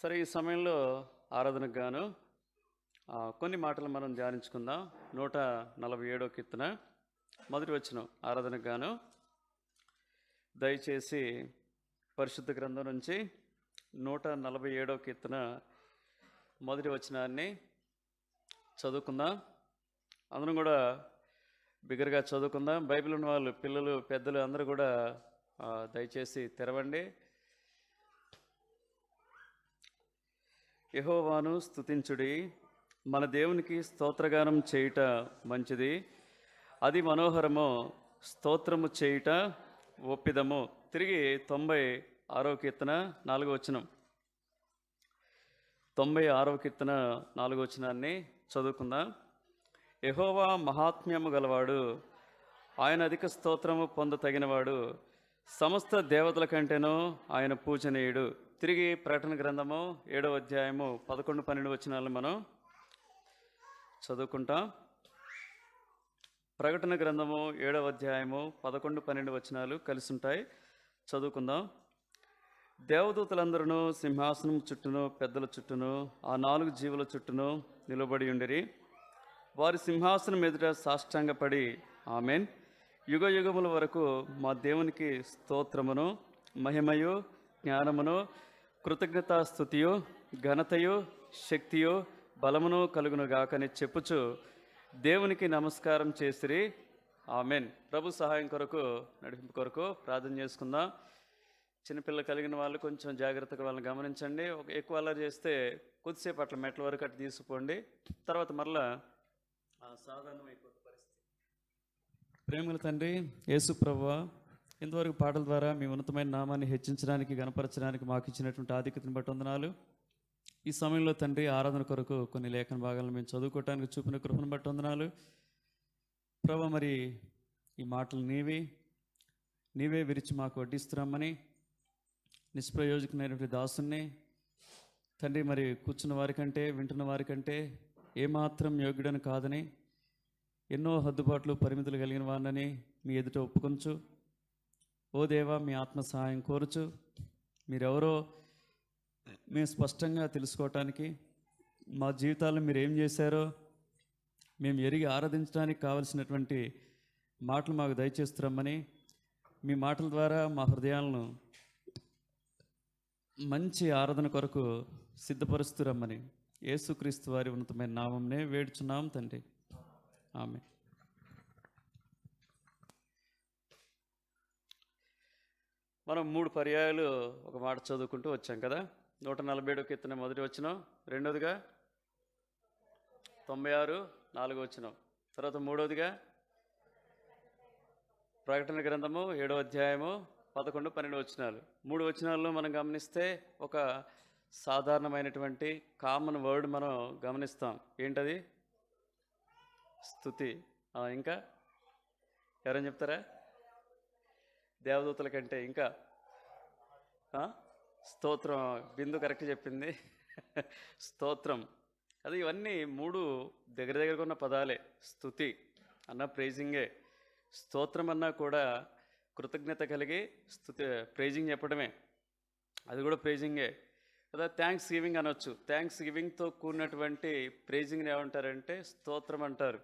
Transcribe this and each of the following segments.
సరే, ఈ సమయంలో ఆరాధనకు గాను కొన్ని మాటలు మనం ధ్యానించుకుందాం. 147 కీర్తన మొదటి వచనం. ఆరాధనకు గాను దయచేసి పరిశుద్ధ గ్రంథం నుంచి 147 కీర్తన మొదటి వచనాన్ని చదువుకుందాం. అందరం కూడా బిగ్గరగా చదువుకుందాం. బైబిల్ ఉన్న వాళ్ళు, పిల్లలు, పెద్దలు అందరూ కూడా దయచేసి తెరవండి. యెహోవాను స్తుతించుడి, మన దేవునికి స్తోత్రగానం చేయుట మంచిది, అది మనోహరము, స్తోత్రము చేయుట ఒప్పిదము. తిరిగి 96వ కీర్తన 4వ వచనం. 96వ కీర్తన 4వ వచనాన్ని చదువుకుందాం. యెహోవా మహాత్మ్యము గలవాడు, ఆయన అధిక స్తోత్రము పొందతగినవాడు, సమస్త దేవతల కంటేనూ ఆయన పూజనీయుడు. తిరిగి ప్రకటన గ్రంథము 7వ అధ్యాయము 11-12 వచనాలను మనం చదువుకుంటాం. ప్రకటన గ్రంథము 7వ అధ్యాయము 11-12 వచనాలు కలిసి ఉంటాయి, చదువుకుందాం. దేవదూతలందరూ సింహాసనం చుట్టూను, పెద్దల చుట్టూను, ఆ 4 జీవుల చుట్టూను నిలబడి ఉండిరి. వారి సింహాసనం ఎదుట సాష్టాంగపడి, ఆమెన్, యుగ యుగముల వరకు మా దేవునికి స్తోత్రమును, మహిమయు, జ్ఞానమును, కృతజ్ఞతాస్తుతియు, ఘనతయు, శక్తియు, బలమును కలుగును గాకని చెప్పుచు దేవునికి నమస్కారం చేసిరి. ఆమెన్. ప్రభు సహాయం కొరకు, నడిపింపు కొరకు ప్రార్థన చేసుకుందాం. చిన్నపిల్లలు కలిగిన వాళ్ళు కొంచెం జాగ్రత్తగా వాళ్ళని గమనించండి. ఎక్కువ అల్లరి చేస్తే కొద్దిసేపు అట్లా మెట్ల వరకు అట్లా తీసుకుపోండి. తర్వాత మరలా సాధారణమైపోతుంది పరిస్థితి. ప్రేమల తండ్రి యేసు ప్రభువా, ఇంతవరకు పాటల ద్వారా మీ ఉన్నతమైన నామాన్ని హెచ్చించడానికి, గణపరచడానికి మాకు ఇచ్చినటువంటి ఆధిక్యతను బట్టి వందనాలు. ఈ సమయంలో తండ్రి ఆరాధన కొరకు కొన్ని లేఖన భాగాలను మేము చదువుకోవటానికి చూపిన కృపను బట్టి వందనాలు. ప్రభు, మరి ఈ మాటలు నీవే విరిచి మాకు వడ్డిస్తున్నామని నిష్ప్రయోజకమైనటువంటి దాసుని తండ్రి, మరి కూర్చున్న వారికంటే, వింటున్న వారికంటే ఏమాత్రం యోగ్యుడని కాదని, ఎన్నో హద్దుబాట్లు, పరిమితులు కలిగిన వారిని మీ ఎదుట ఒప్పుకొంచు. ఓ దేవా, మీ ఆత్మ సహాయం కోరుచు. మీరెవరో మేము స్పష్టంగా తెలుసుకోవటానికి, మా జీవితాల్లో మీరు ఏం చేశారో మేము ఎరిగి ఆరాధించడానికి కావలసినటువంటి మాటలు మాకు దయచేస్తున్నామని, మీ మాటల ద్వారా మా హృదయాలను మంచి ఆరాధన కొరకు సిద్ధపరుస్తురమ్మని యేసుక్రీస్తు వారి ఉన్నతమైన నామంనే వేడుచున్నాం తండ్రి. ఆమె. మనం 3 పర్యాయాలు ఒక మాట చదువుకుంటూ వచ్చాం కదా. 147 కీర్తన మొదటి వచనం, రెండోదిగా 96 4వ వచనం, తర్వాత మూడవదిగా ప్రకటన గ్రంథము 7వ అధ్యాయము 11-12 వచనాలు. 3 వచనాల్లో మనం గమనిస్తే ఒక సాధారణమైనటువంటి కామన్ వర్డ్ మనం గమనిస్తాం. ఏంటది? స్తుతి. ఇంకా ఎవరైనా చెప్తారా? దేవదూతల కంటే ఇంకా స్తోత్రం. బిందు కరెక్ట్ చెప్పింది. స్తోత్రం. అది ఇవన్నీ 3 దగ్గరగా ఉన్న పదాలే. స్తుతి అన్న ప్రైజింగే, స్తోత్రం అన్నా కూడా కృతజ్ఞత కలిగి ప్రైజింగ్ చెప్పడమే, అది కూడా ప్రైజింగే కదా. థ్యాంక్స్ గివింగ్ అనొచ్చు. థ్యాంక్స్ గివింగ్తో కూడినటువంటి ప్రైజింగ్ని ఏమంటారంటే స్తోత్రం అంటారు.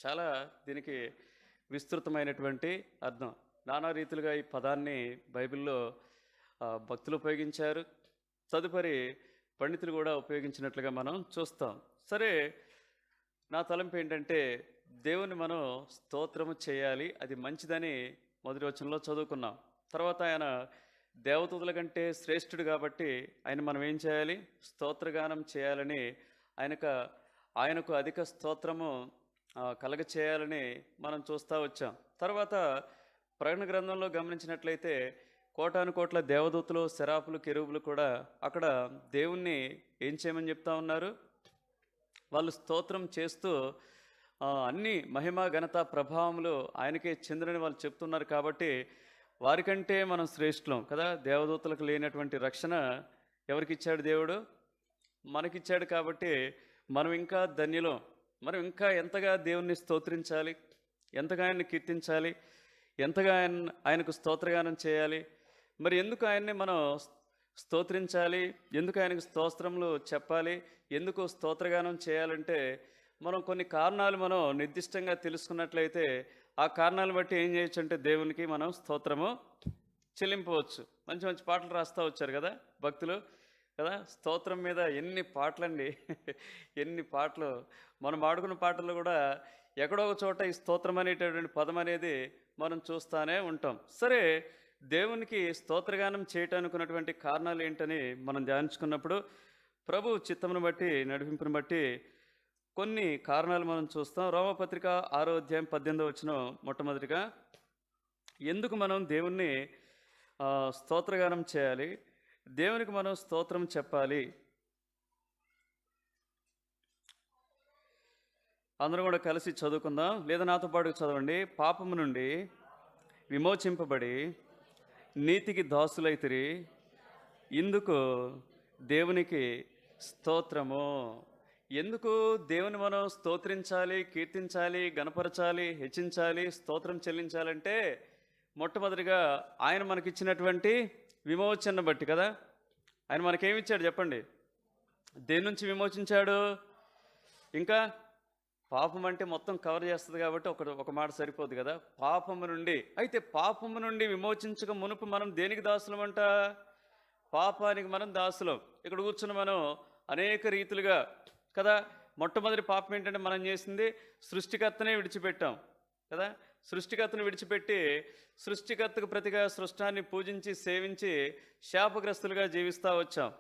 చాలా దీనికి విస్తృతమైనటువంటి అర్థం. నానా రీతిలుగా ఈ పదాన్ని బైబిల్లో భక్తులు ఉపయోగించారు. తదుపరి పండితులు కూడా ఉపయోగించినట్లుగా మనం చూస్తాం. సరే, నా తలంపు ఏంటంటే దేవుని మనం స్తోత్రము చేయాలి, అది మంచిదని మొదటి వచనంలో చదువుకున్నాం. తర్వాత ఆయన దేవదూతల కంటే శ్రేష్ఠుడు కాబట్టి ఆయన మనం ఏం చేయాలి? స్తోత్రగానం చేయాలని, ఆయనకు అధిక స్తోత్రము కలగ చేయాలని మనం చూస్తూ వచ్చాం. తర్వాత ప్రకటన గ్రంథంలో గమనించినట్లయితే కోటాను కోట్ల దేవదూతలు, శరాపులు, కెరూబులు కూడా అక్కడ దేవుణ్ణి ఏం చేయమని చెప్తా ఉన్నారు? వాళ్ళు స్తోత్రం చేస్తూ అన్ని మహిమ, ఘనత, ప్రభావములు ఆయనకే చెందినని వాళ్ళు చెప్తున్నారు. కాబట్టి వారికంటే మనం శ్రేష్ఠులం కదా. దేవదూతలకు లేనటువంటి రక్షణ ఎవరికిచ్చాడు? దేవుడు మనకిచ్చాడు. కాబట్టి మనం ఇంకా ధన్యులం. మనం ఇంకా ఎంతగా దేవుణ్ణి స్తోత్రించాలి, ఎంతగా ఆయన్ని కీర్తించాలి, ఎంతగా ఆయనకు స్తోత్రగానం చేయాలి. మరి ఎందుకు ఆయన్ని మనం స్తోత్రించాలి, ఎందుకు ఆయనకు స్తోత్రములు చెప్పాలి, ఎందుకు స్తోత్రగానం చేయాలంటే మనం కొన్ని కారణాలు మనం నిర్దిష్టంగా తెలుసుకున్నట్లయితే ఆ కారణాలు బట్టి ఏం చేయొచ్చు అంటే దేవునికి మనం స్తోత్రము చెల్లింపవచ్చు. మంచి మంచి పాటలు రాస్తూ వచ్చారు కదా భక్తులు కదా. స్తోత్రం మీద ఎన్ని పాటలండి ఎన్ని పాటలు. మనం ఆడుకున్న పాటల్లో కూడా ఎక్కడో ఒక చోట ఈ స్తోత్రం అనేటటువంటి పదం అనేది మనం చూస్తూనే ఉంటాం. సరే, దేవునికి స్తోత్రగానం చేయటానికి ఉన్నటువంటి కారణాలు ఏంటని మనం ధ్యానించుకున్నప్పుడు ప్రభు చిత్తమును బట్టి నడిపింపును బట్టి కొన్ని కారణాలు మనం చూస్తాం. రోమపత్రిక 6వ అధ్యాయం 18వ వచనం మొట్టమొదటిగా, ఎందుకు మనం దేవుణ్ణి స్తోత్రగానం చేయాలి, దేవునికి మనం స్తోత్రం చెప్పాలి. అందరూ కూడా కలిసి చదువుకుందాం, లేదా నాతో పాటు చదవండి. పాపము నుండి విమోచింపబడి నీతికి దాసులైతిరి, ఇందుకు దేవునికి స్తోత్రము. ఎందుకు దేవుని మనం స్తోత్రించాలి, కీర్తించాలి, గణపరచాలి, హెచ్చించాలి, స్తోత్రం చెల్లించాలంటే మొట్టమొదటిగా ఆయన మనకిచ్చినటువంటి విమోచన బట్టి కదా. ఆయన మనకేమిచ్చాడు చెప్పండి? దేని నుంచి విమోచించాడు? ఇంకా పాపం అంటే మొత్తం కవర్ చేస్తుంది కాబట్టి ఒక మాట సరిపోదు కదా. పాపము నుండి, అయితే పాపము నుండి విమోచించక మునుపు మనం దేనికి దాసులం అంట? పాపానికి మనం దాసులం. ఇక్కడ కూర్చుని మనం అనేక రీతులుగా కదా. మొట్టమొదటి పాపం ఏంటంటే మనం చేసింది సృష్టికర్తనే విడిచిపెట్టాం కదా. సృష్టికర్తను విడిచిపెట్టి సృష్టికర్తకు ప్రతిగా సృష్టాన్ని పూజించి సేవించి శాపగ్రస్తులుగా జీవిస్తూ వచ్చాం.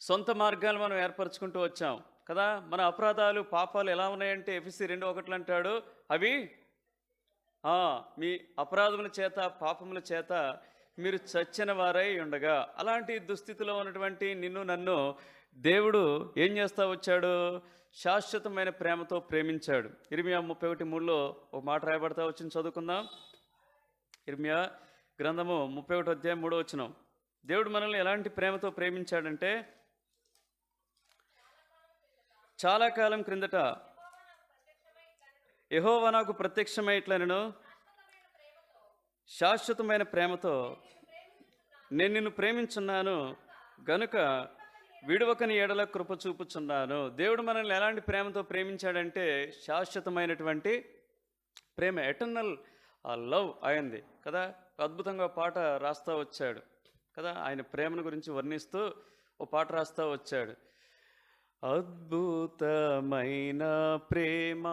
సొంత మార్గాలు మనం ఏర్పరచుకుంటూ వచ్చాం కదా. మన అపరాధాలు పాపాలు ఎలా ఉన్నాయంటే ఎఫెసీ 2:1 అంటాడు, అవి మీ అపరాధముల చేత పాపముల చేత మీరు చచ్చిన వారై ఉండగా. అలాంటి దుస్థితిలో ఉన్నటువంటి నిన్ను నన్ను దేవుడు ఏం చేస్తూ వచ్చాడు? శాశ్వతమైన ప్రేమతో ప్రేమించాడు. ఇర్మియా 31:3లో ఒక మాట రాయబడతా వచ్చింది, చదువుకుందాం. ఇర్మియా గ్రంథము 31వ అధ్యాయం 3వ వచనం. దేవుడు మనల్ని ఎలాంటి ప్రేమతో ప్రేమించాడంటే, చాలా కాలం క్రిందట యెహోవా నాకు ప్రత్యక్షమై ఇట్లనెను, శాశ్వతమైన ప్రేమతో నేను నిన్ను ప్రేమించున్నాను గనుక విడువకని ఎడల కృప చూపుచున్నాను. దేవుడు మనల్ని ఎలాంటి ప్రేమతో ప్రేమించాడంటే శాశ్వతమైనటువంటి ప్రేమ, ఎటర్నల్ లవ్ అయింది కదా. అద్భుతంగా పాట రాస్తూ వచ్చాడు కదా. ఆయన ప్రేమను గురించి వర్ణిస్తూ ఓ పాట రాస్తూ వచ్చాడు. అద్భుతమైన ప్రేమ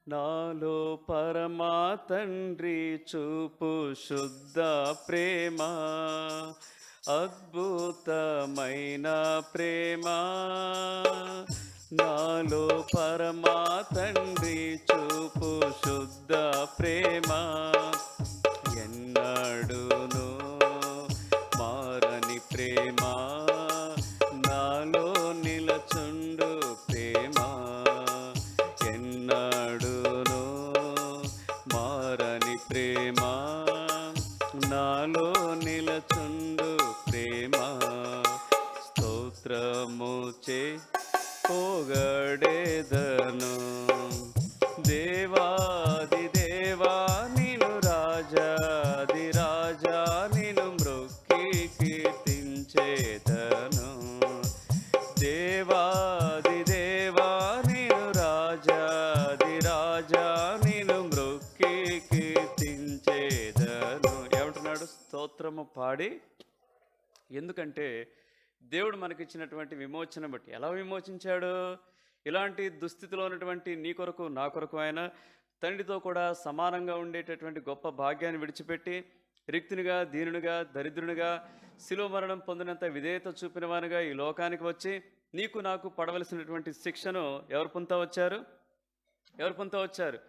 నాలో పరమా తండ్రి చూపు శుద్ధ ప్రేమ, అద్భుతమైన ప్రేమ నాలో పరమా తండ్రి చూపు శుద్ధ ప్రేమ, ఎన్నడూను మారని ప్రేమ నాలో నిలచుండు ప్రేమ, ఎన్నడూను మారని ప్రేమ నాలో నిలచుండు ప్రేమ, స్తోత్రము చే పొగడెదను దేవాది దేవా నిను, రాజాది రాజా నిను మ్రొక్కి కీర్తించేదను, దేవాది దేవా నిను, రాజాది రాజా నిను మ్రొక్కి కీర్తించేదను. ఏమంటున్నాడు? స్తోత్రము పాడి. ఎందుకంటే దేవుడు మనకిచ్చినటువంటి విమోచన బట్టి. ఎలా విమోచించాడు? ఇలాంటి దుస్థితిలో ఉన్నటువంటి నీ కొరకు నా కొరకు ఆయన తండ్రితో కూడా సమానంగా ఉండేటటువంటి గొప్ప భాగ్యాన్ని విడిచిపెట్టి రిక్తునిగా, దీనునిగా, దరిద్రునిగా, శిలువ మరణం పొందినంత విధేయత చూపినవానిగా ఈ లోకానికి వచ్చి నీకు నాకు పడవలసినటువంటి శిక్షను ఎవరు పొందుతూ వచ్చారు? ఎవరు పొందుతూ వచ్చారు?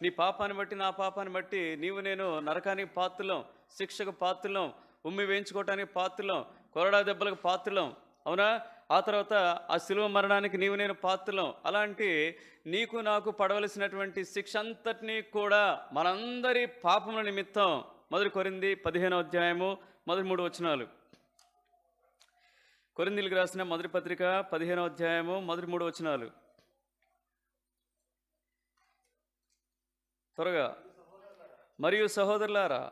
నీ పాపాన్ని బట్టి, నా పాపాన్ని బట్టి నీవు నేను నరకానికి పాత్రలం, శిక్షకు పాత్రలం, ఉమ్మి వేయించుకోవటానికి పాత్రలం, కొరడా దెబ్బలకు పాత్రలం, అవునా? ఆ తర్వాత ఆ శిలువ మరణానికి నీవు నేను పాత్రలం. అలాంటి నీకు నాకు పడవలసినటువంటి శిక్ష అంతటినీ కూడా మనందరి పాపముల నిమిత్తం 1 కొరింథీ 15వ అధ్యాయము మొదటి 3 వచనాలు. కొరింథీలకు రాసిన మొదటి పత్రిక 15వ అధ్యాయము మొదటి 3 వచనాలు. త్వరగా. మరియు సహోదరులారా,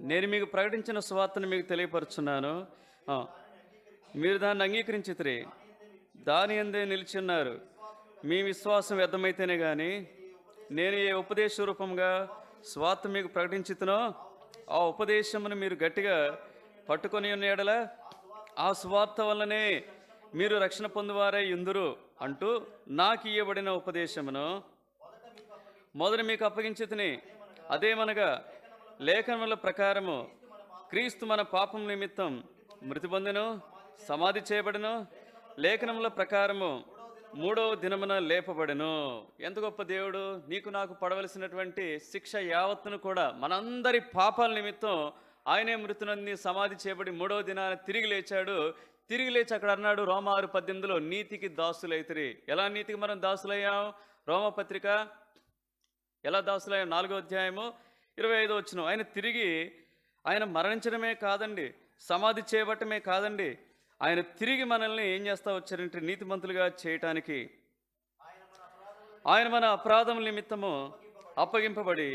నేను మీకు ప్రకటించిన సువార్తను మీకు తెలియపరుచున్నాను. ఆ, మీరు దాన్ని అంగీకరించితిరి, దాని యందే నిలిచి ఉన్నారు. మీ విశ్వాసం వ్యర్థమైతేనే కానీ నేను ఏ ఉపదేశ రూపంగా సువార్త మీకు ప్రకటించుతునో ఆ ఉపదేశమును మీరు గట్టిగా పట్టుకొని ఉన్న యెడల ఆ సువార్త వల్లనే మీరు రక్షణ పొందువారై యుందురు అంటూ నాకు ఇయ్యబడిన ఉపదేశమును మొదట మీకు అప్పగించితిని. అదేమనగా లేఖనముల ప్రకారము క్రీస్తు మన పాపం నిమిత్తం మృతి పొందెను, సమాధి చేయబడెను, లేఖనముల ప్రకారము 3వ దినమున లేపబడెను. ఎంత గొప్ప దేవుడు! నీకు నాకు పడవలసినటువంటి శిక్ష యావత్తును కూడా మనందరి పాపాల నిమిత్తం ఆయనే మృతి నొంది సమాధి చేయబడి 3వ దినాన తిరిగి లేచాడు. తిరిగి లేచి అక్కడ అన్నాడు రోమా 6:18 నీతికి దాసులైతిరి. ఎలా నీతికి మనం దాసులయ్యాం? రోమపత్రిక ఎలా దాసులయ్యాం? 4వ అధ్యాయము 25వ వచనం. ఆయన తిరిగి ఆయన మరణించడమే కాదండి, సమాధి చేయబట్టమే కాదండి, ఆయన తిరిగి మనల్ని ఏం చేస్తా వచ్చారంటే నీతిమంతులుగా చేయటానికి. ఆయన మన అపరాధం నిమిత్తము అప్పగింపబడి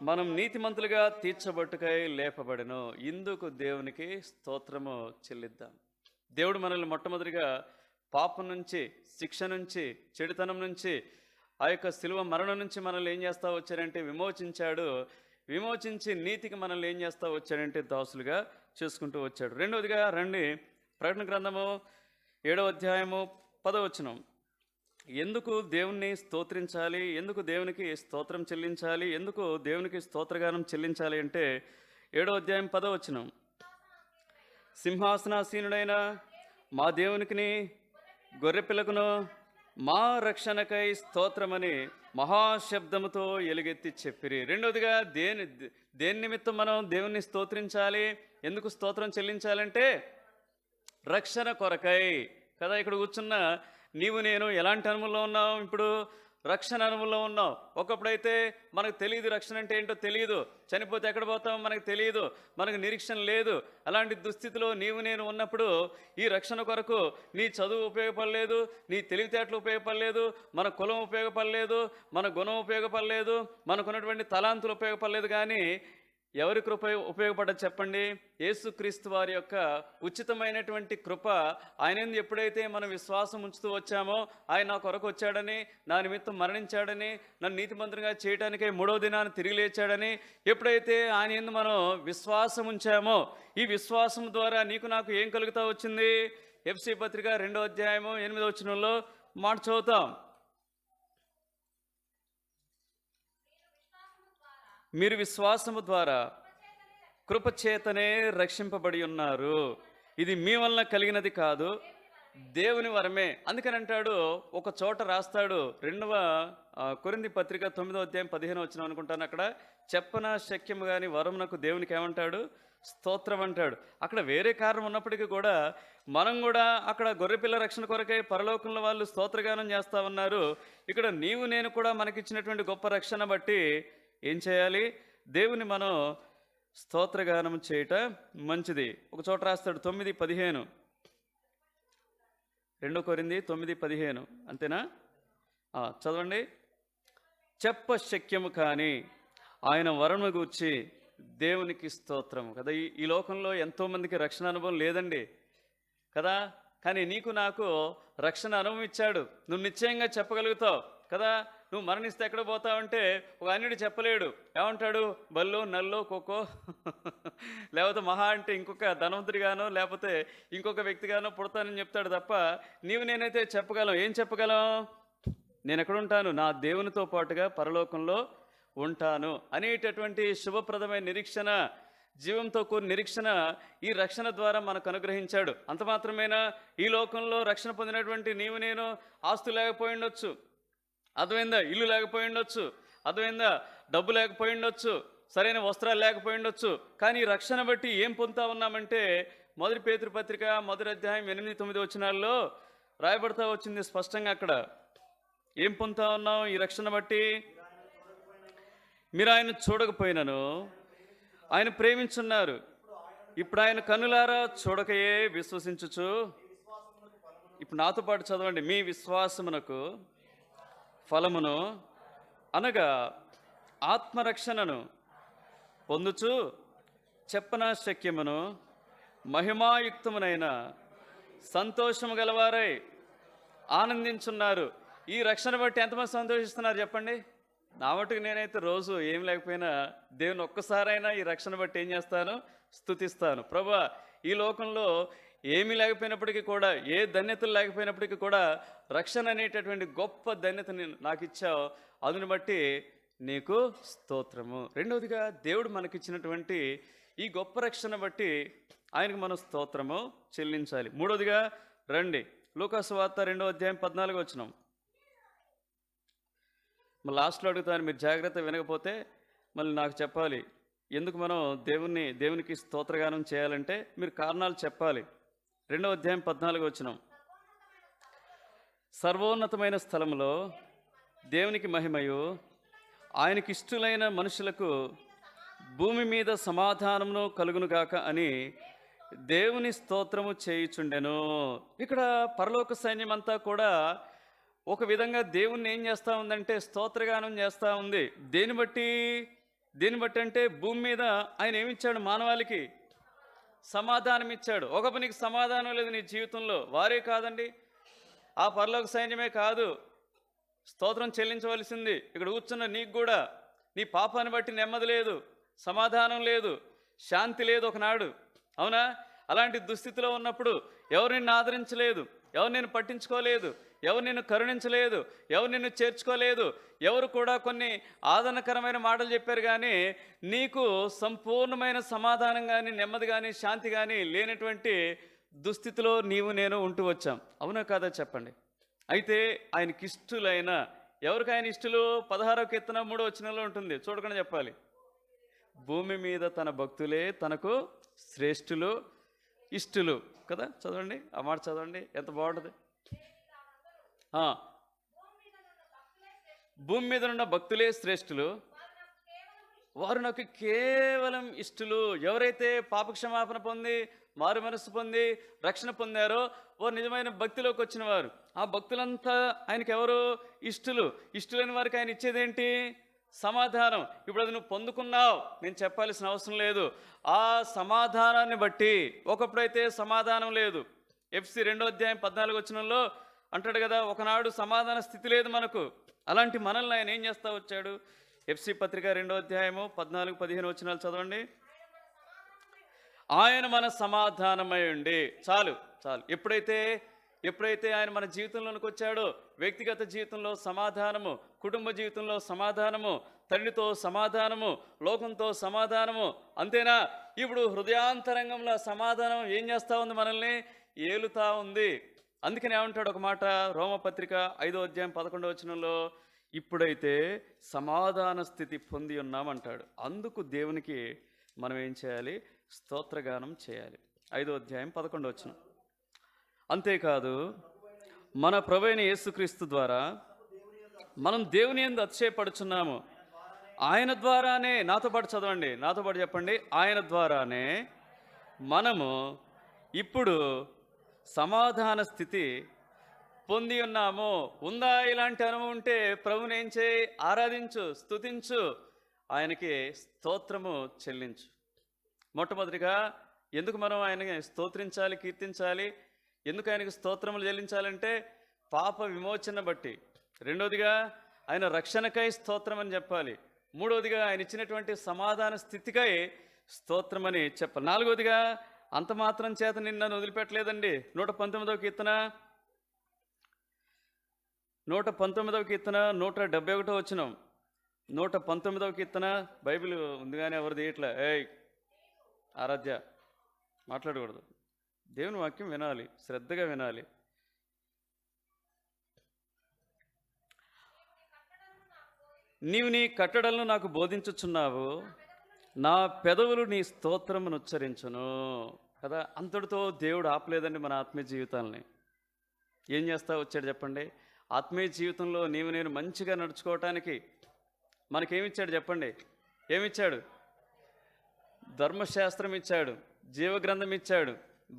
మనం నీతిమంతులుగా తీర్చబట్టుకై లేపబడెను. ఇందుకు దేవునికి స్తోత్రము చెల్లిద్దాం. దేవుడు మనల్ని మొట్టమొదటిగా పాపం నుంచి, శిక్ష నుంచి, చెడుతనం నుంచి, ఆ యొక్క శిలువ మరణం నుంచి మనల్ని ఏం చేస్తా వచ్చారంటే విమోచించాడు. విమోచించి నీతికి మనల్ని ఏం చేస్తా వచ్చాడంటే దాసులుగా చేసుకుంటూ వచ్చాడు. రెండవదిగా రండి, ప్రకటన గ్రంథము 7వ అధ్యాయము 10వ వచనం. ఎందుకు దేవుణ్ణి స్తోత్రించాలి, ఎందుకు దేవునికి స్తోత్రం చెల్లించాలి, ఎందుకు దేవునికి స్తోత్రగానం చెల్లించాలి అంటే 7వ అధ్యాయం 10వ వచనం. సింహాసనాసీనుడైన మా దేవునికిని గొర్రెపిల్లకును మా రక్షణకై స్తోత్రమని మహాశబ్దముతో ఎలుగెత్తి చెప్పిరి. రెండవదిగా దేని నిమిత్తం మనం దేవుణ్ణి స్తోత్రించాలి, ఎందుకు స్తోత్రం చెల్లించాలంటే రక్షణ కొరకై కదా. ఇక్కడ కూర్చున్న నీవు నేను ఎలాంటి అనుభవంలో ఉన్నాం? ఇప్పుడు రక్షణ అనుభవంలో ఉన్నాం. ఒకప్పుడైతే మనకు తెలియదు, రక్షణ అంటే ఏంటో తెలియదు, చనిపోతే ఎక్కడ పోతాం మనకు తెలియదు, మనకు నిరీక్షణ లేదు. అలాంటి దుస్థితిలో నీవు నేను ఉన్నప్పుడు ఈ రక్షణ కొరకు నీ చదువు ఉపయోగపడలేదు, నీ తెలివితేటలు ఉపయోగపడలేదు, మన కులం ఉపయోగపడలేదు, మన గుణం ఉపయోగపడలేదు, మనకున్నటువంటి తలాంతులు ఉపయోగపడలేదు. కానీ ఎవరి కృప ఉపయోగపడదు చెప్పండి? యేసుక్రీస్తు వారి యొక్క ఉచితమైనటువంటి కృప. ఆయన ఎప్పుడైతే మనం విశ్వాసం ఉంచుతూ వచ్చామో, ఆయన నా కొరకు వచ్చాడని, నా నిమిత్తం మరణించాడని, నన్ను నీతిమంతునిగా చేయడానికే 3వ దినాన్ని తిరిగి లేచాడని ఎప్పుడైతే ఆయన యందు మనం విశ్వాసం ఉంచామో, ఈ విశ్వాసం ద్వారా నీకు నాకు ఏం కలుగుతా వచ్చింది? ఎఫ్సీ పత్రిక 2వ అధ్యాయము 8వ వచనంలో మాట చదువుతాం. మీరు విశ్వాసము ద్వారా కృపచేతనే రక్షింపబడి ఉన్నారు. ఇది మీ వలన కలిగినది కాదు, దేవుని వరమే. అందుకని అంటాడు, ఒక చోట రాస్తాడు, 2వ కొరింథీ పత్రిక 9వ అధ్యాయం 15వ వచనం అనుకుంటాను. అక్కడ చెప్పన శక్యము కానీ వరమునకు దేవునికి ఏమంటాడు? స్తోత్రం అంటాడు. అక్కడ వేరే కారణం ఉన్నప్పటికీ కూడా మనం కూడా అక్కడ గొర్రెపిల్ల రక్షణ కొరకై పరలోకంలో వాళ్ళు స్తోత్రగానం చేస్తా ఉన్నారు. ఇక్కడ నీవు నేను కూడా మనకిచ్చినటువంటి గొప్ప రక్షణ బట్టి ఏం చేయాలి? దేవుని మనం స్తోత్రగానం చేయట మంచిది. ఒక చోట రాస్తాడు 9:15, 2 కొరింథీ 9:15 అంతేనా? చదవండి. చెప్ప శక్యము కానీ ఆయన వరమును గూర్చి దేవునికి స్తోత్రము. కదా, ఈ లోకంలో ఎంతోమందికి రక్షణ అనుభవం లేదండి కదా. కానీ నీకు నాకు రక్షణ అనుభవం ఇచ్చాడు. నువ్వు నిశ్చయంగా చెప్పగలుగుతావు కదా. నువ్వు మరణిస్తే ఎక్కడ పోతావంటే ఒక అన్యుడు చెప్పలేడు. ఏమంటాడు? బల్లో నల్లో కుక్కో లేకపోతే మహా అంటే ఇంకొక ధనవంతుడిగానో లేకపోతే ఇంకొక వ్యక్తిగానో పుడతానని చెప్తాడు తప్ప నీవు నేనైతే చెప్పగలం. ఏం చెప్పగలం? నేను ఎక్కడుంటాను? నా దేవునితో పాటుగా పరలోకంలో ఉంటాను అనేటటువంటి శుభప్రదమైన నిరీక్షణ, జీవంతో కూడిన నిరీక్షణ ఈ రక్షణ ద్వారా మనకు అనుగ్రహించాడు. అంత మాత్రమేనా? ఈ లోకంలో రక్షణ పొందినటువంటి నీవు నేను ఆస్తు లేకపోయి ఉండొచ్చు, అర్థమైందా? ఇల్లు లేకపోయి ఉండొచ్చు, అర్థమైందా? డబ్బు లేకపోయి ఉండొచ్చు, సరైన వస్త్రాలు లేకపోయి ఉండొచ్చు. కానీ ఈ రక్షణ బట్టి ఏం పొందుతా ఉన్నామంటే 1 పేతురు పత్రిక 1వ అధ్యాయం 8-9 వచనాల్లో రాయబడతా వచ్చింది స్పష్టంగా. అక్కడ ఏం పొందుతా ఉన్నాం ఈ రక్షణ బట్టి? మీరు ఆయన చూడకపోయినను ఆయన ప్రేమించున్నారు, ఇప్పుడు ఆయన కన్నులారా చూడకయే విశ్వసించుచు. ఇప్పుడు నాతో పాటు చదవండి. మీ విశ్వాసమునకు ఫలమును అనగా ఆత్మరక్షణను పొందుచు చెప్పనా శక్యమును మహిమాయుక్తమునైన సంతోషము గలవారై ఆనందించున్నారు. ఈ రక్షణ బట్టి ఎంతమంది సంతోషిస్తున్నారు చెప్పండి? నా మటుకు నేనైతే రోజు ఏం లేకపోయినా దేవుని ఒక్కసారైనా ఈ రక్షణ బట్టి ఏం చేస్తాను? స్తుతిస్తాను. ప్రభువా, ఈ లోకంలో ఏమీ లేకపోయినప్పటికీ కూడా, ఏ ధన్యతలు లేకపోయినప్పటికీ కూడా రక్షణ అనేటటువంటి గొప్ప ధన్యతని నాకు ఇచ్చావు, అందుని బట్టి నీకు స్తోత్రము. రెండవదిగా, దేవుడు మనకిచ్చినటువంటి ఈ గొప్ప రక్షణ బట్టి ఆయనకు మనం స్తోత్రము చెల్లించాలి. మూడవదిగా రండి, లూకాసు వార్త 2వ అధ్యాయం 14వ వచనం. మళ్ళీ లాస్ట్లో అడుగుతాను, మీరు జాగ్రత్త వినకపోతే మళ్ళీ నాకు చెప్పాలి. ఎందుకు మనం దేవునికి స్తోత్రగానం చేయాలంటే మీరు కారణాలు చెప్పాలి. 2వ అధ్యాయం 14వ వచనం. సర్వోన్నతమైన స్థలంలో దేవునికి మహిమయు, ఆయనకి ఇష్టలైన మనుషులకు భూమి మీద సమాధానమును కలుగునుగాక అని దేవుని స్తోత్రము చేయుచుండెను. ఇక్కడ పరలోక సైన్యం అంతా కూడా ఒక విధంగా దేవుణ్ణి ఏం చేస్తూ ఉందంటే స్తోత్రగానం చేస్తూ ఉంది. దేని బట్టి అంటే భూమి మీద ఆయన ఏమిచ్చాడు? మానవాళికి సమాధానం ఇచ్చాడు. ఒక పనికి సమాధానం లేదు నీ జీవితంలో, వారే కాదండి, ఆ పరలోక సైన్యమే కాదు స్తోత్రం చెల్లించవలసింది. ఇక్కడ కూర్చున్న నీకు కూడా నీ పాపాన్ని బట్టి నెమ్మది లేదు, సమాధానం లేదు, శాంతి లేదు ఒకనాడు, అవునా? అలాంటి దుస్థితిలో ఉన్నప్పుడు ఎవరు నిన్ను ఆదరించలేదు, ఎవరు నిన్ను పట్టించుకోలేదు, ఎవరు నిన్ను కరుణించలేదు, ఎవరు నిన్ను చేర్చుకోలేదు, ఎవరు కూడా కొన్ని ఆదరణకరమైన మాటలు చెప్పారు, కానీ నీకు సంపూర్ణమైన సమాధానం కానీ నెమ్మది కానీ శాంతి కానీ లేనటువంటి దుస్థితిలో నీవు నేను ఉంటూ వచ్చాం. అవునా కాదా చెప్పండి? అయితే ఆయనకి ఇష్టలైన, ఎవరికి ఆయన ఇష్టలు? 16వ కీర్తన 3వ వచనంలో ఉంటుంది, చూడకుండా చెప్పాలి. భూమి మీద తన భక్తులే తనకు శ్రేష్ఠులు ఇష్టలు కదా. చదవండి ఆ మాట, చదవండి, ఎంత బాగుంటుంది. భూమి మీద ఉన్న భక్తులే శ్రేష్ఠులు, వారు నాకు కేవలం ఇష్టలు. ఎవరైతే పాపక్షమాపణ పొంది మారు మనస్సు పొంది రక్షణ పొందారో వారు నిజమైన భక్తిలోకి వచ్చిన వారు. ఆ భక్తులంతా ఆయనకి ఎవరు? ఇష్టలైన వారికి ఆయన ఇచ్చేదేంటి? సమాధానం. ఇప్పుడు అది నువ్వు పొందుకున్నావు, నేను చెప్పాల్సిన అవసరం లేదు. ఆ సమాధానాన్ని బట్టి, ఒకప్పుడైతే సమాధానం లేదు. ఎఫ్సి 2వ అధ్యాయం 14వ వచనంలో అంటాడు కదా, ఒకనాడు సమాధాన స్థితి లేదు మనకు. అలాంటి మనల్ని ఆయన ఏం చేస్తా వచ్చాడు? ఎఫ్సి పత్రిక 2వ అధ్యాయము 14-15 వచనాలు చదవండి. ఆయన మన సమాధానమై ఉండి, చాలు. ఎప్పుడైతే ఆయన మన జీవితంలోనికి వచ్చాడో, వ్యక్తిగత జీవితంలో సమాధానము, కుటుంబ జీవితంలో సమాధానము, తండ్రితో సమాధానము, లోకంతో సమాధానము, అంతేనా? ఇప్పుడు హృదయాంతరంగంలో సమాధానం ఏం చేస్తూ ఉంది? మనల్ని ఏలుతా ఉంది. అందుకని ఏమంటాడు ఒక మాట, రోమపత్రిక 5వ అధ్యాయం 11వ వచనంలో, ఇప్పుడైతే సమాధాన స్థితి పొంది ఉన్నామంటాడు. అందుకు దేవునికి మనం ఏం చేయాలి? స్తోత్రగానం చేయాలి. 5వ అధ్యాయం 11వ వచనం. అంతేకాదు, మన ప్రభువైన యేసుక్రీస్తు ద్వారా మనం దేవుని యందు అతిశయపడుచున్నాము. ఆయన ద్వారానే, నాతో పాటు చదవండి, నాతో పాటు చెప్పండి, ఆయన ద్వారానే మనము ఇప్పుడు సమాధాన స్థితి పొంది ఉన్నాము. ఉందా ఇలాంటి అనుభవం? ఉంటే ప్రభుని ఏం చేయి? ఆరాధించు, స్తుతించు, ఆయనకి స్తోత్రము చెల్లించు. మొట్టమొదటిగా ఎందుకు మనం ఆయనకి స్తోత్రించాలి, కీర్తించాలి? ఎందుకు ఆయనకు స్తోత్రములు చెల్లించాలంటే పాప విమోచన బట్టి. రెండవదిగా ఆయన రక్షణకై స్తోత్రం అని చెప్పాలి. మూడవదిగా ఆయన ఇచ్చినటువంటి సమాధాన స్థితికై స్తోత్రం అని చెప్పాలి. నాలుగవదిగా అంత మాత్రం చేత నిన్ను వదిలిపెట్టలేదండి. 119వ కీర్తన 171వ వచనం. 119వ కీర్తన బైబిల్ ఉంది కానీ ఎవరిది ఇట్లా ఆరాధ్య మాట్లాడకూడదు. దేవుని వాక్యం వినాలి, శ్రద్ధగా వినాలి. నీవు నీ కట్టడలను నాకు బోధించుచున్నావు, నా పెదవులు నీ స్తోత్రమును ఉచ్చరించును కదా. అంతటితో దేవుడు ఆపలేదండి మన ఆత్మీయ జీవితాలని. ఏం చేస్తా వచ్చాడు చెప్పండి? ఆత్మీయ జీవితంలో నీవు నేను మంచిగా నడుచుకోవటానికి మనకేమిచ్చాడు చెప్పండి? ఏమిచ్చాడు? ధర్మశాస్త్రం ఇచ్చాడు, జీవగ్రంథం ఇచ్చాడు,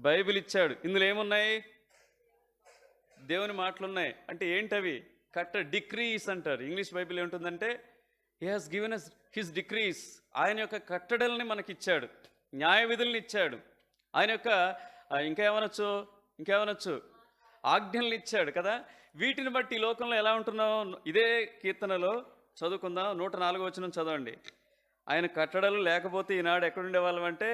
బైబిల్ ఇచ్చాడు. ఇందులో ఏమున్నాయి? దేవుని మాటలున్నాయి. అంటే ఏంటవి? డిక్రీస్ అంటారు. ఇంగ్లీష్ బైబిల్ ఏముంటుందంటే, he has given us his decrees. ఆయన యొక్క కట్టడల్ని మనకిచ్చాడు. న్యాయ విధులను ఇచ్చాడు. ఆయన యొక్క ఇంకేమనొచ్చు ఆజ్ఞలను ఇచ్చాడు కదా. వీటిని బట్టి ఈ లోకంలో ఎలా ఉంటున్నాం? ఇదే కీర్తనలో చదువుకుందాం, 104వ వచనం చదవండి. ఆయన కట్టడలు లేకపోతే ఈనాడు ఎక్కడుండే వాళ్ళం అంటే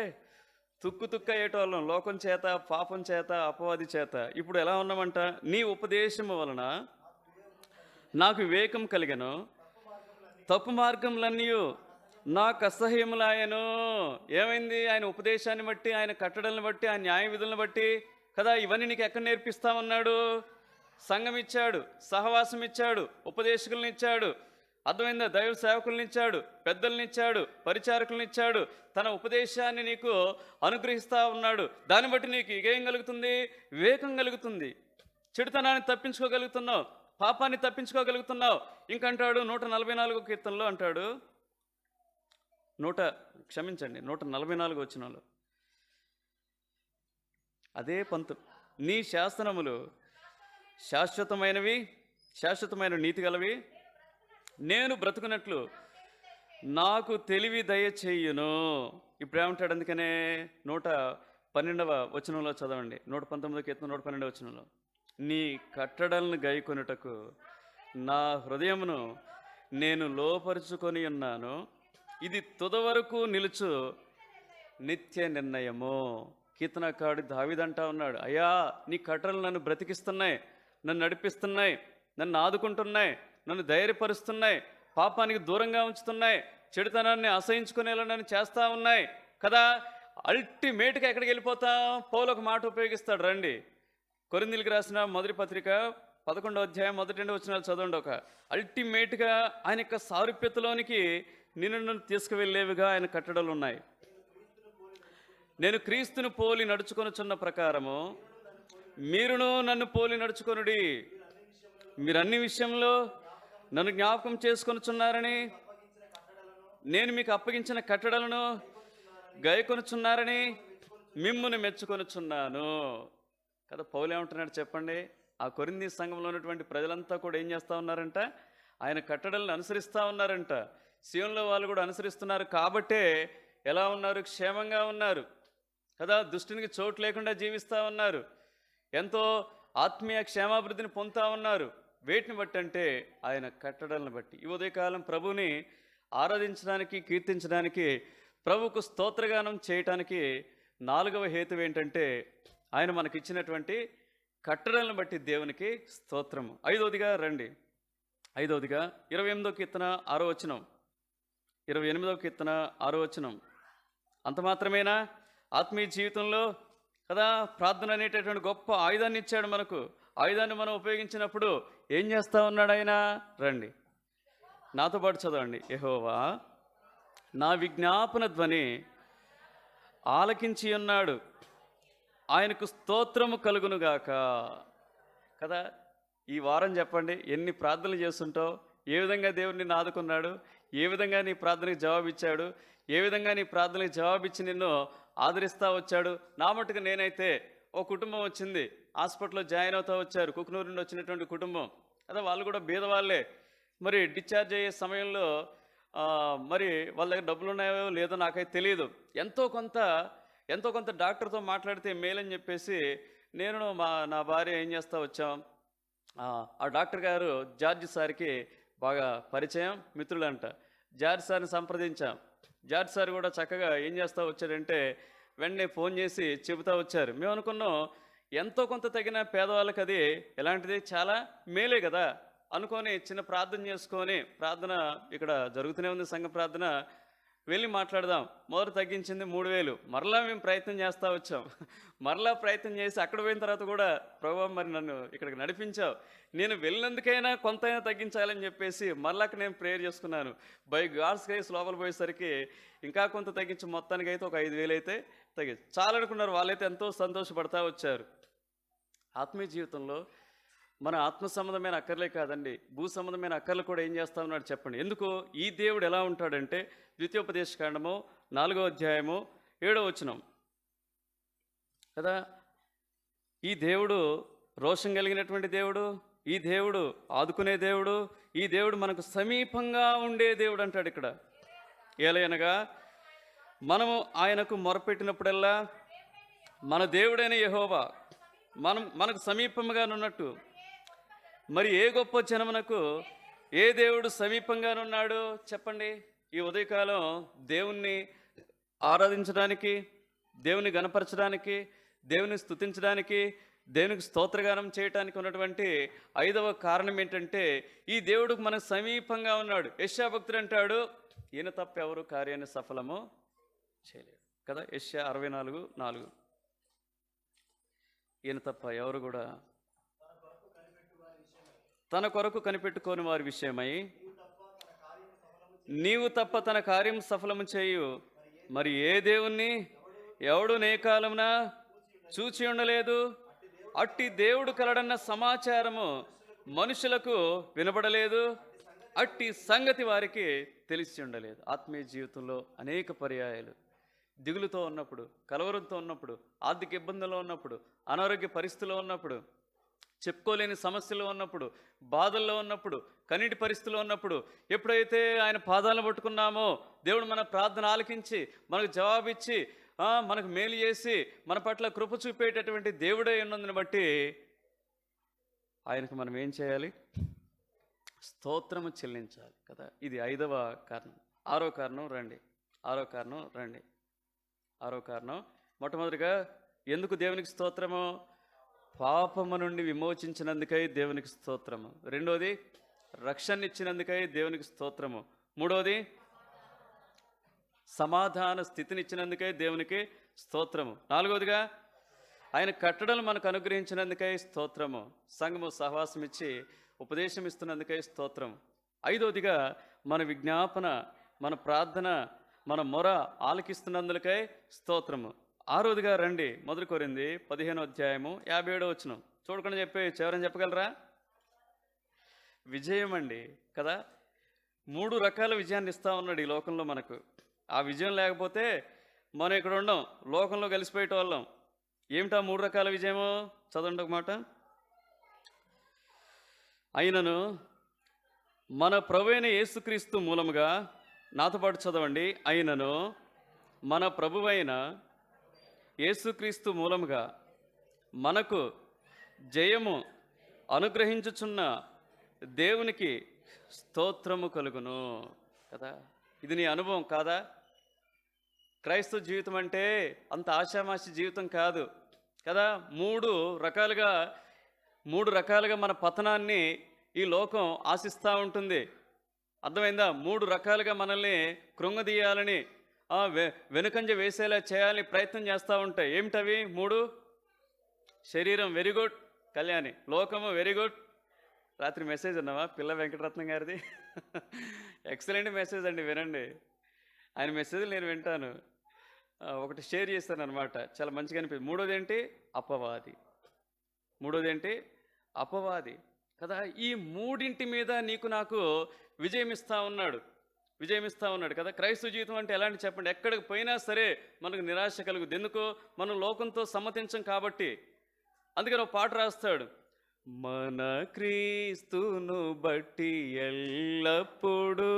తుక్కు అయ్యేటోళ్ళం, లోకం చేత, పాపం చేత, అపవాది చేత. ఇప్పుడు ఎలా ఉన్నామంట? నీ ఉపదేశము వలన నాకు వివేకం కలిగను, తప్పు మార్గములన్నీ నాకు అసహ్యములాయను. ఏమైంది? ఆయన ఉపదేశాన్ని బట్టి, ఆయన కట్టడలను బట్టి, ఆయన న్యాయ విధులను బట్టి కదా. ఇవన్నీ నీకు ఎక్కడ నేర్పిస్తామన్నాడు? సంఘం ఇచ్చాడు, సహవాసం ఇచ్చాడు, ఉపదేశకులను ఇచ్చాడు, అర్థమైందా? దైవ సేవకులను ఇచ్చాడు, పెద్దలను ఇచ్చాడు, పరిచారకులను ఇచ్చాడు. తన ఉపదేశాన్ని నీకు అనుగ్రహిస్తూ ఉన్నాడు. దాన్ని బట్టి నీకు ఏం కలుగుతుంది? వివేకం కలుగుతుంది. చెడుతనాన్ని తప్పించుకోగలుగుతున్నావు, పాపాన్ని తప్పించుకోగలుగుతున్నావు. ఇంకంటాడు 144వ కీర్తనలో అంటాడు, 144 వచనంలో అదే పంతు, నీ శాసనములు శాశ్వతమైనవి, శాశ్వతమైన నీతి గలవి, నేను బ్రతుకున్నట్లు నాకు తెలివి దయచేయును. ఇప్పుడు ఏమంటాడు? అందుకనే 112వ వచనంలో చదవండి, 119వ కీర్తన 112వ వచనంలో, నీ కట్టడలను గైకొనుటకు నా హృదయమును నేను లోపరుచుకొని ఉన్నాను, ఇది తుదవరకు నిలుచు నిత్య నిర్ణయము. కీర్తనకారుడు దావీదంటా ఉన్నాడు, అయ్యా నీ కట్టడలు నన్ను బ్రతికిస్తున్నాయి, నన్ను నడిపిస్తున్నాయి, నన్ను ఆదుకుంటున్నాయి, నన్ను ధైర్యపరుస్తున్నాయి, పాపానికి దూరంగా ఉంచుతున్నాయి, చెడుతనాన్ని అసహించుకునేలా నన్ను చేస్తూ ఉన్నాయి కదా. అల్టిమేట్గా ఎక్కడికి వెళ్ళిపోతాం? పౌలు ఒక మాట ఉపయోగిస్తాడు, రండి. కొరింథీయులకు రాసిన మొదటి పత్రిక 11వ అధ్యాయం 1-2 వచనాలు చదవండి. ఒక అల్టిమేట్గా ఆయన యొక్క సారూప్యతలోనికి నిన్ను తీసుకువెళ్ళేవిగా ఆయన కట్టడలు ఉన్నాయి. నేను క్రీస్తును పోలి నడుచుకొనుచున్న ప్రకారము మీరును నన్ను పోలి నడుచుకొనుడి. మీరు అన్ని విషయంలో నన్ను జ్ఞాపకం చేసుకొనుచున్నారని, నేను మీకు అప్పగించిన కట్టడలను గైకొనుచున్నారని మిమ్మును మెచ్చుకొనుచున్నాను కదా. పౌలు ఏమంటున్నాడు చెప్పండి? ఆ కొరింథీ సంఘంలో ఉన్నటువంటి ప్రజలంతా కూడా ఏం చేస్తూ ఉన్నారంట? ఆయన కట్టడలను అనుసరిస్తూ ఉన్నారంట. సీయోనులో వాళ్ళు కూడా అనుసరిస్తున్నారు కాబట్టే ఎలా ఉన్నారు? క్షేమంగా ఉన్నారు కదా. దుష్టునికి చోటు లేకుండా జీవిస్తూ ఉన్నారు, ఎంతో ఆత్మీయ క్షేమాభివృద్ధిని పొందుతూ ఉన్నారు. వేటిని బట్టి అంటే ఆయన కట్టడలను బట్టి. ఈ ఉదయకాలం ప్రభుని ఆరాధించడానికి, కీర్తించడానికి, ప్రభుకు స్తోత్రగానం చేయటానికి 4వ హేతు ఏంటంటే ఆయన మనకిచ్చినటువంటి కట్టడలను బట్టి దేవునికి స్తోత్రము. 5వదిగా రండి, 5వదిగా 28వ కీర్తన 6వ వచనం, 28వ కీర్తన 6వ వచనం. అంత మాత్రమేనా? ఆత్మీయ జీవితంలో కదా ప్రార్థన అనేటటువంటి గొప్ప ఆయుధాన్ని ఇచ్చాడు మనకు. ఆయుధాన్ని మనం ఉపయోగించినప్పుడు ఏం చేస్తూ ఉన్నాడు ఆయన? రండి నాతో పాటు చదవండి. యెహోవా నా విజ్ఞాపన ధ్వని ఆలకించి ఉన్నాడు, ఆయనకు స్తోత్రము కలుగునుగాక కదా. ఈ వారం చెప్పండి, ఎన్ని ప్రార్థనలు చేస్తుంటావు? ఏ విధంగా దేవుడు నిన్ను ఆదుకున్నాడు? ఏ విధంగా నీ ప్రార్థనకి జవాబిచ్చాడు? ఏ విధంగా నీ ప్రార్థనకి జవాబిచ్చి నిన్ను ఆదరిస్తూ వచ్చాడు? నా మట్టుకు నేనైతే ఓ కుటుంబం వచ్చింది, హాస్పిటల్లో జాయిన్ అవుతూ వచ్చారు, కుకునూరు నుండి వచ్చినటువంటి కుటుంబం కదా. వాళ్ళు కూడా బీదవాళ్ళే. మరి డిశ్చార్జ్ అయ్యే సమయంలో మరి వాళ్ళ దగ్గర డబ్బులు ఉన్నాయో లేదో నాకైతే తెలియదు. ఎంతో కొంత డాక్టర్తో మాట్లాడితే మేలని చెప్పేసి నేను నా భార్య ఏం చేస్తూ వచ్చాం. ఆ డాక్టర్ గారు జార్జ్ సార్కి బాగా పరిచయం, మిత్రులంట. జార్జ్ సార్ని సంప్రదించాం. జార్జ్ సార్ కూడా చక్కగా ఏం చేస్తూ వచ్చాడంటే వెంటనే ఫోన్ చేసి చెబుతూ వచ్చారు. మేము అనుకున్నాం ఎంతో కొంత తగిన పేదవాళ్ళకి అది ఎలాంటిది చాలా మేలే కదా అనుకొని చిన్న ప్రార్థన చేసుకొని, ప్రార్థన ఇక్కడ జరుగుతూనే ఉంది సంఘ ప్రార్థన, వెళ్ళి మాట్లాడదాం. మొదలు తగ్గించింది 3000. మరలా మేము ప్రయత్నం చేస్తూ వచ్చాం. మరలా ప్రయత్నం చేసి అక్కడ పోయిన తర్వాత కూడా ప్రభువా మరి నన్ను ఇక్కడికి నడిపించావు, నేను వెళ్ళినందుకైనా కొంతైనా తగ్గించాలని చెప్పేసి మరలాక నేను ప్రేయర్ చేసుకున్నాను. బై గాడ్స్ గ్రేస్ లోపల పోయేసరికి ఇంకా కొంత తగ్గించి మొత్తానికి అయితే ఒక 5000 అయితే తగ్గించి చాలనుకున్నారు. వాళ్ళైతే ఎంతో సంతోషపడతా వచ్చారు. ఆత్మీయ జీవితంలో మన ఆత్మ సంబంధమైన అక్కర్లే కాదండి, భూ సంబంధమైన అక్కర్లు కూడా ఏం చేస్తా ఉన్నాడు చెప్పండి. ఎందుకు? ఈ దేవుడు ఎలా ఉంటాడంటే ద్వితీయోపదేశకాండము 4వ అధ్యాయము 7వ వచనం కదా. ఈ దేవుడు రోషం కలిగినటువంటి దేవుడు, ఈ దేవుడు ఆదుకునే దేవుడు, ఈ దేవుడు మనకు సమీపంగా ఉండే దేవుడు అంటాడు ఇక్కడ. ఏలయనగా మనము ఆయనకు మొరపెట్టినప్పుడల్లా మన దేవుడైన యెహోవా మనకు సమీపంగా ఉన్నట్టు మరి ఏ గొప్ప జనమునకు ఏ దేవుడు సమీపంగానున్నాడు చెప్పండి. ఈ ఉదయకాలం దేవుణ్ణి ఆరాధించడానికి, దేవుని గణపరచడానికి, దేవుని స్తుతించడానికి, దేవునికి స్తోత్రగానం చేయడానికి ఉన్నటువంటి 5వ కారణం ఏంటంటే ఈ దేవుడు మనకు సమీపంగా ఉన్నాడు. యెషయా భక్తుడు అంటాడు, ఈయన తప్ప ఎవరు కార్యాన్ని సఫలము చేయలేరు కదా. యెషయా 64:4 ఈయన తప్ప ఎవరు కూడా తన కొరకు కనిపెట్టుకోని వారి విషయమై నీవు తప్ప తన కార్యం సఫలము చేయు మరి ఏ దేవుణ్ణి ఎవడు నే కాలమున చూచి ఉండలేదు. అట్టి దేవుడు కలడన్న సమాచారము మనుషులకు వినబడలేదు, అట్టి సంగతి వారికి తెలిసి ఉండలేదు. ఆత్మీయ జీవితంలో అనేక పర్యాయాలు దిగులుతో ఉన్నప్పుడు, కలవరంతో ఉన్నప్పుడు, ఆర్థిక ఇబ్బందుల్లో ఉన్నప్పుడు, అనారోగ్య పరిస్థితుల్లో ఉన్నప్పుడు, చెప్పుకోలేని సమస్యలు ఉన్నప్పుడు, బాధల్లో ఉన్నప్పుడు, కన్నీటి పరిస్థితుల్లో ఉన్నప్పుడు ఎప్పుడైతే ఆయన పాదాలను పట్టుకున్నామో దేవుడు మన ప్రార్థన ఆలకించి మనకు జవాబిచ్చి మనకు మేలు చేసి మన పట్ల కృప చూపేటటువంటి దేవుడే ఉన్నందుని బట్టి ఆయనకు మనం ఏం చేయాలి? స్తోత్రము చెల్లించాలి కదా. ఇది 5వ కారణం. 6వ కారణం రండి. 6వ కారణం మొట్టమొదటిగా ఎందుకు దేవునికి స్తోత్రము? పాపము నుండి విమోచించినందుకై దేవునికి స్తోత్రము. 2వది రక్షణ ఇచ్చినందుకై దేవునికి స్తోత్రము. 3వది సమాధాన స్థితినిచ్చినందుకై దేవునికి స్తోత్రము. 4వదిగా ఆయన కట్టడలు మనకు అనుగ్రహించినందుకై స్తోత్రము. సంఘము సహవాసం ఇచ్చి ఉపదేశం ఇస్తున్నందుకై స్తోత్రము. 5వదిగా మన విజ్ఞాపన, మన ప్రార్థన, మన మొర ఆలకిస్తున్నందుకై స్తోత్రము. 6వదిగా రండి, 1 కొరింథీ 15:57 చూడకుండా చెప్పేయచ్చు. ఎవరైనా చెప్పగలరా? విజయం అండి కదా. 3 రకాల విజయాన్ని ఇస్తా ఉన్నాడు ఈ లోకంలో మనకు. ఆ విజయం లేకపోతే మనం ఇక్కడ ఉండం, లోకంలో కలిసిపోయేట వాళ్ళం. ఏమిటా 3 రకాల విజయము? చదవండి ఒక మాట. అయినను మన ప్రభువైన యేసుక్రీస్తు మూలముగా, నాతో పాటు చదవండి. అయినను మన ప్రభువైన యేసుక్రీస్తు మూలముగా మనకు జయము అనుగ్రహించుచున్న దేవునికి స్తోత్రము కలుగును కదా. ఇది నీ అనుభవం కాదా? క్రైస్తవ జీవితం అంటే అంత ఆషామాషి జీవితం కాదు కదా. 3 రకాలుగా మన పతనాన్ని ఈ లోకం ఆశిస్తూ ఉంటుంది. అర్థమైందా? 3 రకాలుగా మనల్ని కృంగదీయాలని, వెనుకంజ వేసేలా చేయాలని ప్రయత్నం చేస్తూ ఉంటాయి. ఏమిటవి 3? శరీరం వెరీ గుడ్ కళ్యాణి, లోకము వెరీ గుడ్. రాత్రి మెసేజ్ ఉన్నావా పిల్ల వెంకటరత్నం గారిది? ఎక్సలెంట్ మెసేజ్ అండి, వినండి. ఆయన మెసేజ్లు నేను వింటాను. ఒకటి షేర్ చేస్తాను అనమాట, చాలా మంచిగా అనిపించింది. 3వది ఏంటి? అపవాది కదా. ఈ 3 మీద నీకు నాకు విజయం ఇస్తూ ఉన్నాడు కదా. క్రైస్తవ జీవితం అంటే ఎలాంటి చెప్పండి? ఎక్కడికి పోయినా సరే మనకు నిరాశ కలుగుద్ది. ఎందుకో మనం లోకంతో సమ్మతించం కాబట్టి. అందుకని ఒక పాట రాస్తాడు, మన క్రీస్తును బట్టి ఎల్లప్పుడూ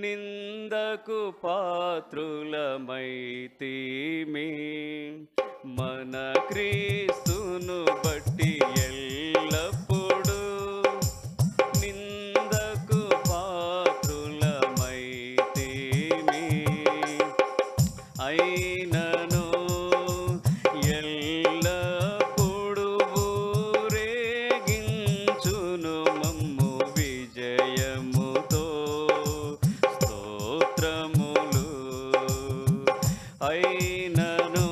నిందకు పాత్రులమైతిమి. మన క్రీస్తును బట్టి ఎల్లప్పుడూ నిందకు పాత్రులమైతిమి. అయినను ఎల్లప్పుడు ఊరేగించును మమ్ము విజయముతో స్తోత్రములు. అయినను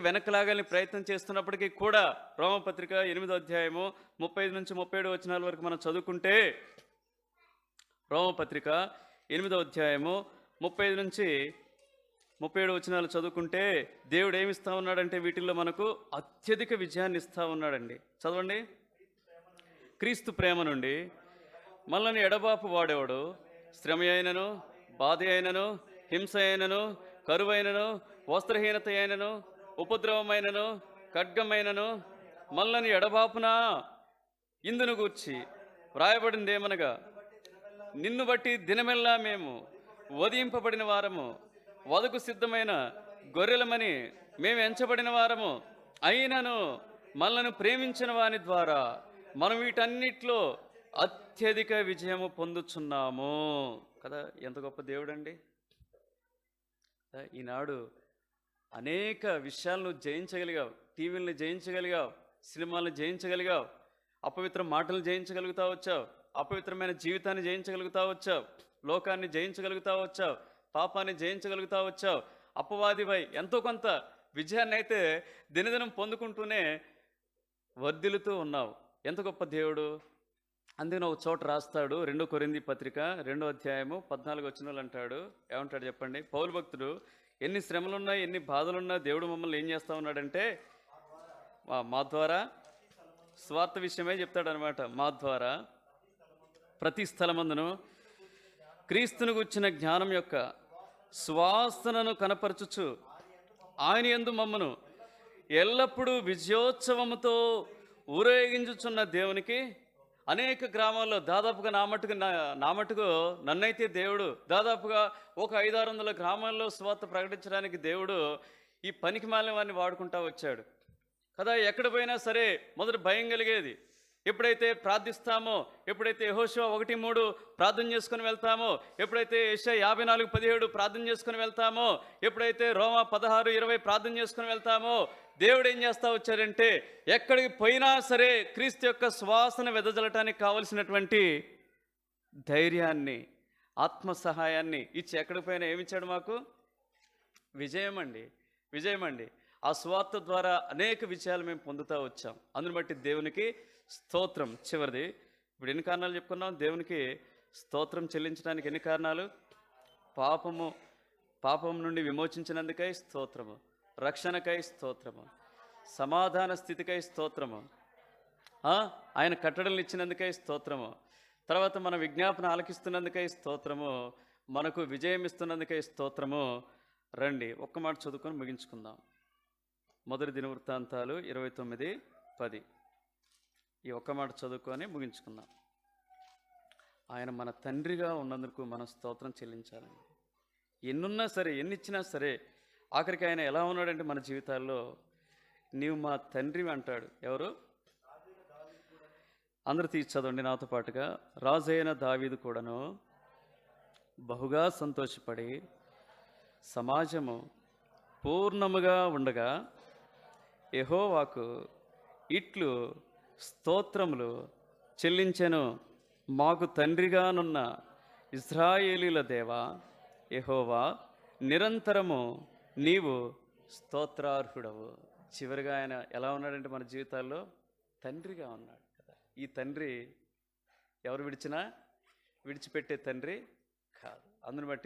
వెనక్కి లాగాలని ప్రయత్నం చేస్తున్నప్పటికీ కూడా రోమపత్రిక 8వ అధ్యాయము 35 నుంచి 37 వచనాల వరకు మనం చదువుకుంటే, రోమపత్రిక 8వ అధ్యాయము 35 నుంచి 37 వచనాలు చదువుకుంటే దేవుడు ఏమి ఇస్తా ఉన్నాడంటే వీటిల్లో మనకు అత్యధిక విజయాన్ని ఇస్తా ఉన్నాడండి. చదవండి. క్రీస్తు ప్రేమ నుండి మనల్ని ఎడబాపు వాడేవాడు శ్రమ అయినను, బాధ అయినను, హింస అయినను, కరువైనను, వస్త్రహీనత అయినను, ఉపద్రవమైనను, ఖడ్గమైనను మనల్ని ఎడబాపునా ఇందును గూర్చి వ్రాయబడిందేమనగా, నిన్ను బట్టి దినమెల్లా మేము వధింపబడిన వారము, వదకు సిద్ధమైన గొర్రెలమని మేము ఎంచబడిన వారము అయినను మనలను ప్రేమించిన వాని ద్వారా మనం వీటన్నిటిలో అత్యధిక విజయము పొందుచున్నాము. కదా, ఎంత గొప్ప దేవుడండి. ఈనాడు అనేక విషయాలను జయించగలిగావు. టీవీలను జయించగలిగావు, సినిమాలను జయించగలిగావు, అపవిత్ర మాటలు జయించగలుగుతా వచ్చావు, అపవిత్రమైన జీవితాన్ని జయించగలుగుతా వచ్చావు, లోకాన్ని జయించగలుగుతా వచ్చావు, పాపాన్ని జయించగలుగుతా వచ్చావు. అపవాదివై ఎంతో కొంత విజయాన్ని అయితే దినదినం పొందుకుంటూనే వర్ధిల్లుతూ ఉన్నావు. ఎంత గొప్ప దేవుడు. అందుకని ఒక చోట రాస్తాడు, 2 కొరింథీ పత్రిక 2వ అధ్యాయము 14 వచనాలు అంటాడు. ఏమంటాడు చెప్పండి? పౌలు భక్తుడు, ఎన్ని శ్రమలున్నా ఎన్ని బాధలున్నా దేవుడు మమ్మల్ని ఏం చేస్తా ఉన్నాడంటే, మా ద్వారా స్వార్థ విషయమే చెప్తాడు అనమాట. మా ద్వారా ప్రతి స్థలమందును క్రీస్తును గుర్చిన జ్ఞానం యొక్క సువాసనను కనపరచుచు ఆయన యందు మమ్మను ఎల్లప్పుడూ విజయోత్సవముతో ఊరేగించుచున్న దేవునికి అనేక గ్రామాల్లో దాదాపుగా నా మటుకు నన్నైతే దేవుడు దాదాపుగా ఒక 500-600 గ్రామాల్లో సువార్త ప్రకటించడానికి దేవుడు ఈ పనికి మాలిన వారిని వాడుకుంటా వచ్చాడు కదా. ఎక్కడ పోయినా సరే మొదట భయం కలిగేది. ఎప్పుడైతే ప్రార్థిస్తామో, ఎప్పుడైతే యెహోషువ 1:3 ప్రార్థన చేసుకుని వెళ్తామో, ఎప్పుడైతే యెషయా 54:17 ప్రార్థన చేసుకుని వెళ్తామో, ఎప్పుడైతే రోమా 16:20 ప్రార్థన చేసుకుని వెళ్తామో, దేవుడు ఏం చేస్తా వచ్చాడంటే ఎక్కడికి పోయినా సరే క్రీస్తు యొక్క శ్వాసన వెదజల్లటానికి కావలసినటువంటి ధైర్యాన్ని, ఆత్మ సహాయాన్ని ఇచ్చి ఎక్కడికి పోయినా ఏమిచ్చాడు మాకు? విజయం అండి. ఆ స్వార్థ ద్వారా అనేక విజయాలు మేము పొందుతూ వచ్చాం. అందుని బట్టి దేవునికి స్తోత్రం. చివరిది, ఇప్పుడు ఎన్ని కారణాలు చెప్పుకున్నాం? దేవునికి స్తోత్రం చెల్లించడానికి ఎన్ని కారణాలు? పాపం నుండి విమోచించినందుకై స్తోత్రము, రక్షణకై స్తోత్రము, సమాధాన స్థితికై స్తోత్రము, ఆయన కట్టడలు ఇచ్చినందుకై స్తోత్రము, తర్వాత మన విజ్ఞాపన ఆలకిస్తున్నందుకై స్తోత్రము, మనకు విజయం ఇస్తున్నందుకై స్తోత్రము. రండి ఒక్క మాట చదువుకొని ముగించుకుందాం. మొదటి దినవృత్తాంతాలు 29:10. ఈ ఒక్క మాట చదువుకొని ముగించుకుందాం. ఆయన మన తండ్రిగా ఉన్నందుకు మనం స్తోత్రం చెల్లించాలండి. ఎన్నున్నా సరే, ఎన్నిచ్చినా సరే, ఆఖరికి ఆయన ఎలా ఉన్నాడంటే మన జీవితాల్లో, నీవు మా తండ్రి అంటాడు. ఎవరు? అందరూ తీసి చదవండి నాతో పాటుగా. రాజైన దావీదు కూడాను బహుగా సంతోషపడి సమాజము పూర్ణముగా ఉండగా యెహోవాకు ఇట్లు స్తోత్రములు చెల్లించెను. మాకు తండ్రిగానున్న ఇశ్రాయేలీల దేవా యెహోవా, నిరంతరము నీవు స్తోత్రార్హుడవు. చివరిగా ఆయన ఎలా ఉన్నాడంటే మన జీవితాల్లో తండ్రిగా ఉన్నాడు కదా. ఈ తండ్రి ఎవరు విడిచినా విడిచిపెట్టే తండ్రి కాదు. అందుని బట్టి